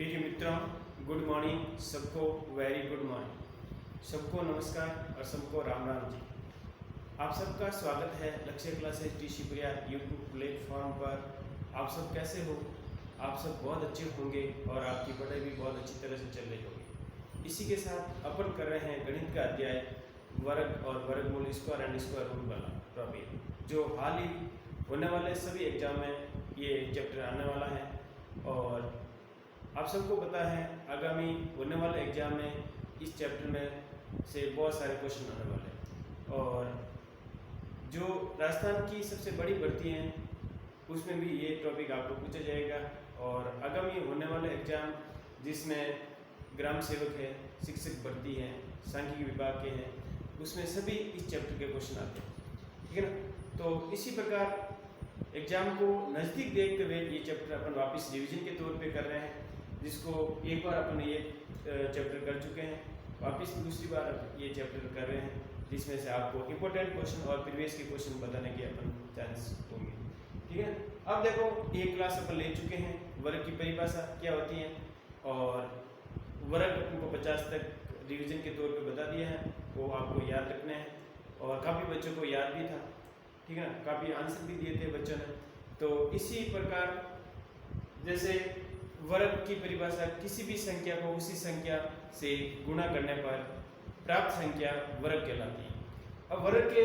प्रिय मित्रों, good morning. सबको वेरी गुड मॉर्निंग। सबको नमस्कार और सबको राम राम जी। आप सबका स्वागत है लक्ष्य क्लासेस टी शिवपुरिया यूट्यूब प्लेटफॉर्म पर। आप सब कैसे हो? आप सब बहुत अच्छे होंगे और आपकी पढ़ाई भी बहुत अच्छी तरह से चल रही होगी। इसी के साथ अपन कर रहे हैं गणित का अध्याय वर्ग और वर्गमूल स्क्वायर एंड स्क्वायर रूट वाला टॉपिक, जो हाल ही होने वाले सभी एग्जाम में ये चैप्टर आने वाला है। और आप सबको पता है आगामी होने वाले एग्जाम में इस चैप्टर में से बहुत सारे क्वेश्चन आने वाले हैं। और जो राजस्थान की सबसे बड़ी भर्ती है उसमें भी ये टॉपिक आपको पूछा जाएगा। और आगामी होने वाले एग्जाम जिसमें ग्राम सेवक है, शिक्षक भर्ती है, सांख्यिकी विभाग के हैं, उसमें सभी इस चैप्टर के क्वेश्चन आते हैं, ठीक है ना। तो इसी प्रकार एग्जाम को नज़दीक देखते हुए ये चैप्टर अपन वापस रिवीजन के तौर पे कर रहे हैं, जिसको एक बार अपन ये चैप्टर कर चुके हैं, वापस दूसरी बार ये चैप्टर कर रहे हैं, जिसमें से आपको इम्पोर्टेंट क्वेश्चन और प्रीवियस के क्वेश्चन बताने के अपन चांस होंगे, ठीक है। अब देखो, एक क्लास अपन ले चुके हैं, वर्ग की परिभाषा क्या होती है और वर्ग अपन को 50 तक रिवीजन के तौर पे बता दिया है, वो आपको याद रखना है। और काफ़ी बच्चों को याद भी था, ठीक है ना, काफ़ी आंसर भी दिए थे बच्चों ने। तो इसी प्रकार जैसे वर्ग की परिभाषा किसी भी संख्या को उसी संख्या से गुणा करने पर प्राप्त संख्या वर्ग कहलाती है। अब वर्ग के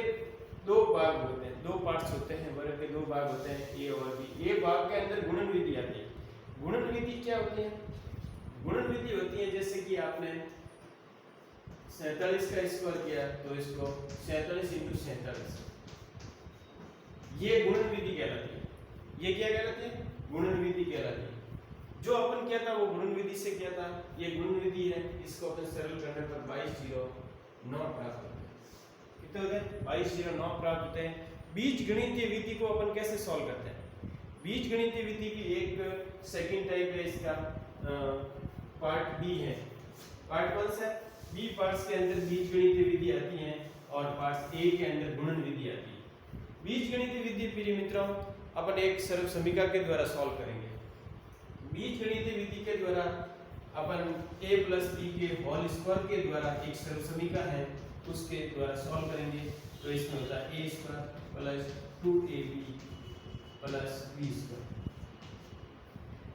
दो भाग होते हैं, दो पार्ट्स होते हैं, वर्ग के दो भाग होते हैं, ए और बी। ए भाग के अंदर गुणन विधि आती है। गुणन विधि क्या होती है? गुणन विधि होती है जैसे कि आपने 47 का स्क्वायर किया तो इसको 47 × 47, ये गुणन विधि कहलाती है। ये क्या कहलाती है? गुणन विधि कहलाती है। जो अपन किया था वो गुणन विधि से किया था, ये गुणन विधि है। इसको अपन सरल करने पर 2209 प्राप्त होते हैं। कितने होते हैं? 2209 प्राप्त होते हैं। बीजगणितीय विधि को अपन कैसे सॉल्व करते हैं? बीजगणितीय विधि की एक सेकंड टाइप है, इसका पार्ट बी है। पार्ट कौन सा है? बी पार्ट्स के अंदर बीजगणितीय विधि आती है और पार्ट ए के अंदर गुणन विधि आती है। बीजगणितीय विधि प्रिय मित्रों अपन एक सरल समीकरण के द्वारा सॉल्व करेंगे। बीजगणितीय विधि के द्वारा अपन a + b के होल स्क्वायर के द्वारा एक सरल समीकरण है उसके द्वारा सॉल्व करेंगे। तो इसमें होता है a² + 2ab + b²,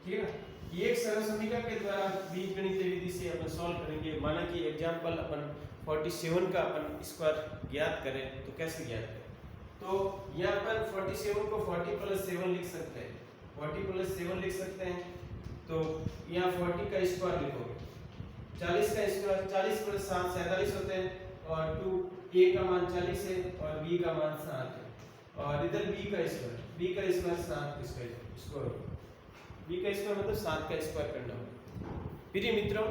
ठीक है ना। ये एक सरल समीकरण के द्वारा बीजगणितीय विधि से अपन सॉल्व करेंगे। माना कि एग्जांपल अपन 47 का अपन स्क्वायर ज्ञात करें तो कैसे ज्ञात करें? तो यहाँ पर 47 को 40 + 7 लिख सकते हैं, 40 + 7 लिख सकते हैं। तो यहाँ 40 का स्क्वायर लिखोगे, 40 का स्क्वायर, 40 + 7 47 होते हैं। और 2 a का मान 40 है और b का मान 7 है। और इधर b का स्क्वायर, b का स्क्वायर 7 स्क्वायर b का स्क्वायर मतलब 7 का स्क्वायर करना होगा। प्रिय मित्रों,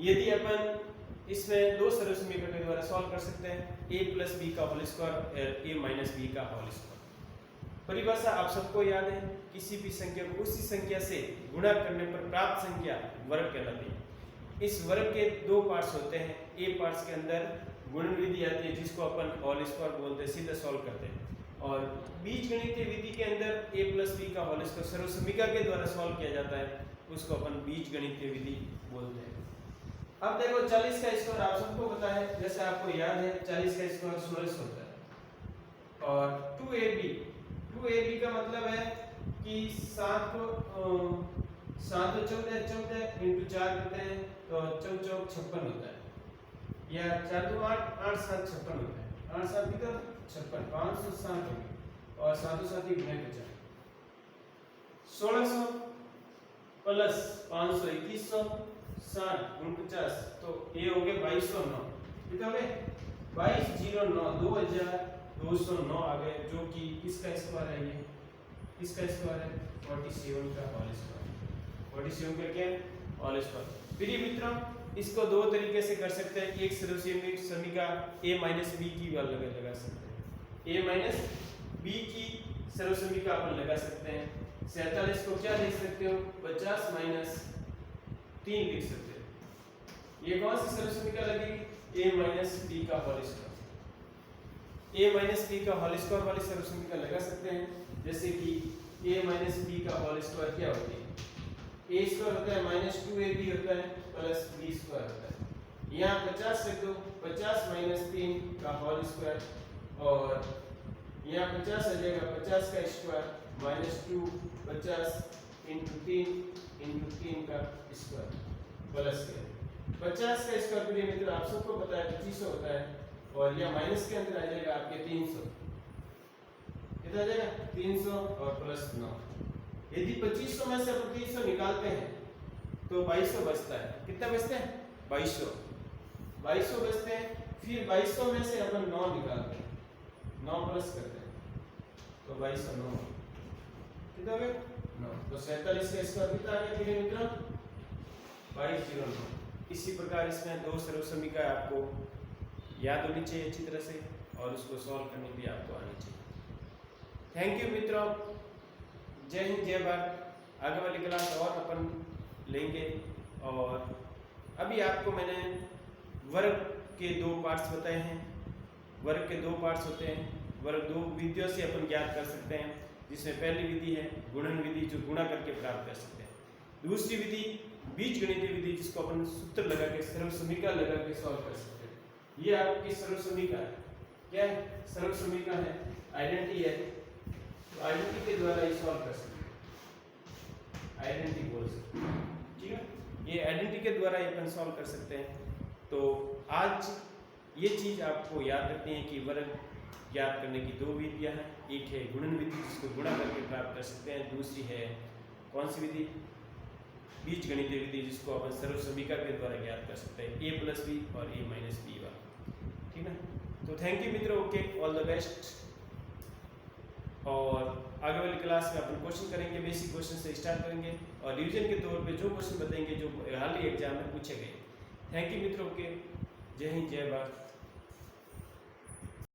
यदि अपन इसमें दो सरल समीकरण के द्वारा सॉल्व कर सकते हैं, a + b का होल स्क्वायर और a - b का होल स्क्वायर। परिभाषा आप सबको याद है, किसी भी संख्या को उसी संख्या से गुणा करने पर प्राप्त संख्या वर्ग कहलाती है। इस वर्ग के दो पार्ट्स होते हैं। ए पार्ट्स के अंदर गुणन विधि आती है जिसको अपन होल स्क्वायर बोलते हैं, सीधा सॉल्व करते हैं। और बीजगणितीय विधि के अंदर a + b का होल स्क्वायर सरल समीकरण के द्वारा सॉल्व किया जाता है, उसको अपन बीजगणितीय विधि बोलते हैं। अब देखो, 40 का स्क्वायर आप सबको पता है, जैसे आपको याद है 40 का स्क्वायर 16 होता है। और 2ab का मतलब है कि 7 को 7 × 14 × 4 करते हैं तो 4 × 4 = 56 होता है, या 4 × 2 = 8 8 × 7 = 56 होता है। 8 7 कितना? 56, 560 हो गया। और 7 7 गुणे 50, 1600 प्लस 500 2100 60 × 50, तो ये हो गया 2209। कितना हो गया? 2209 2209 आ गए, जो कि किसका स्क्वायर है? ये किसका स्क्वायर है? 47 का होल स्क्वायर। 47 का क्या? Whole square. प्रिय मित्रों, इसको दो तरीके से कर सकते हैं। एक सरल समीकरण a - b की वाला लगा सकते हैं, a - b की सरल समीकरण अपन लगा सकते हैं। 47 को क्या लिख सकते हो? 50 - 3 लिख सकते हो। ये कौन सी सरल समीकरण लगेगी? a - b का होल स्क्वायर। a - b का होल स्क्वायर वाली सरल समीकरण लगा सकते हैं। जैसे कि a - b का होल स्क्वायर क्या होती है? ए स्क्वायर होता है माइनस 2ab होता है प्लस बी स्क्वायर होता है। यहाँ 50 रख दो, 50 माइनस 3 का होल स्क्वायर और यहाँ 50 आ जाएगा, 50 का स्क्वायर माइनस 2 50 इंटू 3 का स्क्वायर प्लस के 50 का स्क्वायर पीरियड आप सबको पता है 2500 होता है और यह माइनस के अंदर आ जाएगा आपके 300, कितना आ जाएगा 300 और प्लस 9। यदि 2500 में से अपन 300 निकालते हैं तो 2200 बचता है। कितना बचता है 2200 बचते हैं। फिर 2200 में से अपन 9 निकालते हैं, 9 प्लस करते हैं तो 2200 9 कितना हो गया 9। तो 47 का स्क्वायर कितना आ गया मेरे मित्रों 2209। इसी प्रकार इसमें दो सरल समीकरण आपको याद होनी चाहिए अच्छी तरह से और उसको सॉल्व करनी भी आपको आनी चाहिए। थैंक यू मित्रों, जय हिंद जय भारत। आगे वाली क्लास और अपन लेंगे और अभी आपको मैंने वर्ग के 2 पार्ट्स बताए हैं। वर्ग के 2 पार्ट्स होते हैं, वर्ग 2 विधियों से अपन ज्ञात कर सकते हैं, जिसमें पहली विधि है गुणन विधि जो गुणा करके प्राप्त कर सकते हैं। दूसरी विधि बीज गणितीय विधि जिसको अपन सूत्र लगा के सरल समीकरण लगा के सॉल्व कर सकते हैं। ये आपकी सरल समीकरण क्या है, सरल समीकरण है, आइडेंटिटी है, तो आइडेंटिटी के द्वारा ये सॉल्व कर सकते हैं, आइडेंटिटी बोल सकते हैं, ठीक है। ये आइडेंटिटी के द्वारा ये अपन सॉल्व कर सकते हैं। तो आज ये चीज आपको याद रखनी है कि वर्ग ज्ञात करने की 2 विधियां हैं। एक है गुणन विधि जिसको गुणा करके प्राप्त कर सकते हैं, दूसरी है कौन सी विधि बीज गणितीय विधि जिसको अपन सरल समीकरण के द्वारा ज्ञात कर सकते हैं, a प्लस बी और a माइनस बी वाला, ठीक है। तो थैंक यू मित्रों, ओके, ऑल द बेस्ट। और आगे वाली क्लास में अपन क्वेश्चन करेंगे, बेसिक क्वेश्चन से स्टार्ट करेंगे और रिवीजन के तौर पे जो क्वेश्चन बताएंगे जो हाल ही एग्जाम में पूछे गए। थैंक यू मित्रों, ओके, जय हिंद जय भारत।